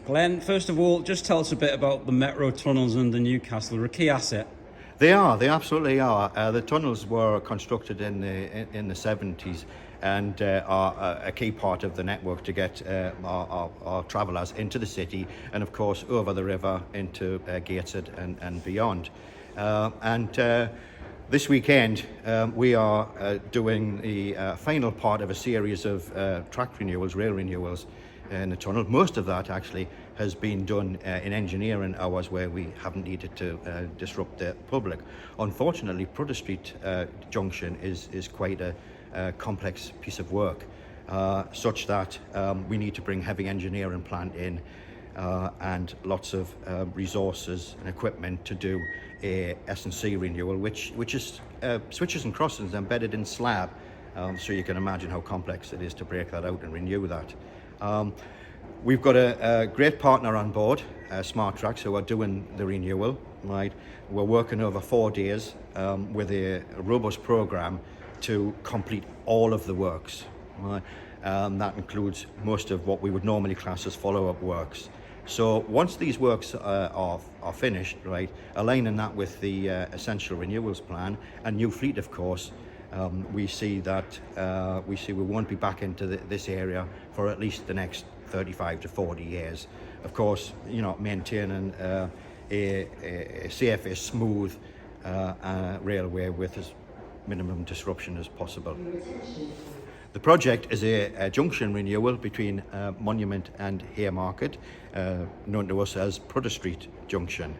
Glenn, first of all, just tell us a bit about the metro tunnels under Newcastle. They're a key asset. They absolutely are. The tunnels were constructed in the 70s and are a key part of the network to get our travellers into the city and, of course, over the river into Gateshead and beyond. This weekend, we are doing the final part of a series of track renewals, rail renewals in the tunnel. Most of that actually has been done in engineering hours where we haven't needed to disrupt the public. Unfortunately, Prudhoe Street junction is quite a complex piece of work, such that we need to bring heavy engineering plant in and lots of resources and equipment to do a S&C renewal, which is switches and crossings embedded in slab. So you can imagine how complex it is to break that out and renew that. We've got a great partner on board, Smart Tracks, who are doing the renewal. Right, we're working over 4 days with a robust program to complete all of the works. Right, that includes most of what we would normally class as follow-up works. So once these works are finished, right, aligning that with the essential renewals plan and new fleet, of course, we see we won't be back into this area for at least the next 35 to 40 years. Of course, you know, maintaining a safe, a smooth railway with as minimum disruption as possible. The project is a junction renewal between Monument and Haymarket, known to us as Prudhoe Street Junction.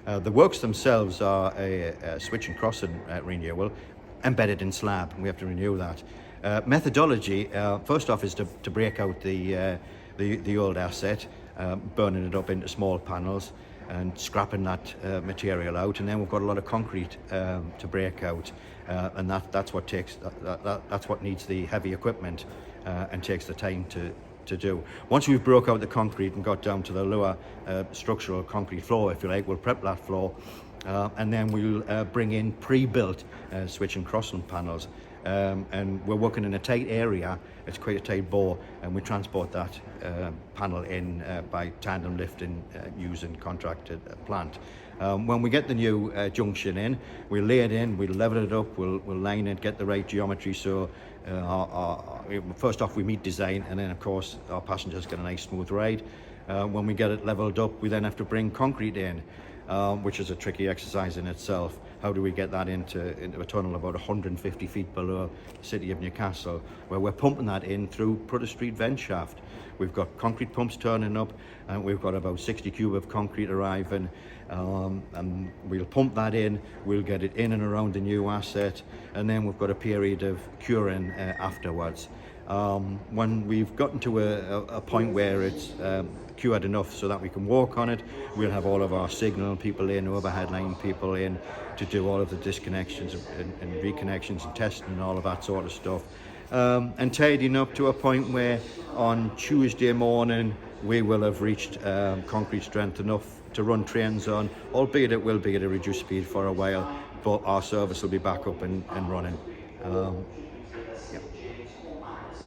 The works themselves are a switch and crossing renewal embedded in slab, and we have to renew that. Methodology, first off, is to break out the old asset, burning it up into small panels and scrapping that material out, and then we've got a lot of concrete to break out, and that's what needs the heavy equipment and takes the time to do. Once we've broke out the concrete and got down to the lower structural concrete floor, if you like, we'll prep that floor, and then we'll bring in pre-built switch and crossing panels. And we're working in a tight area. It's quite a tight bore, and we transport that panel in by tandem lifting using contracted plant. When we get the new junction in, we'll lay it in, we'll level it up, we'll line it, get the right geometry, so first off we meet design, and then of course our passengers get a nice smooth ride. When we get it leveled up, we then have to bring concrete in, which is a tricky exercise in itself. How do we get that into a tunnel about 150 feet below the city of Newcastle, where we're pumping that in through Prudhoe Street vent shaft. We've got concrete pumps turning up, and we've got about 60 cube of concrete arriving, and we'll pump that in, we'll get it in and around the new asset, and then we've got a period of curing afterwards. When we've gotten to a point where it's cured enough so that we can walk on it, we'll have all of our signal people in, overhead line people in to do all of the disconnections and reconnections and testing and all of that sort of stuff. And tidying up to a point where on Tuesday morning we will have reached concrete strength enough to run trains on, albeit it will be at a reduced speed for a while, but our service will be back up and running.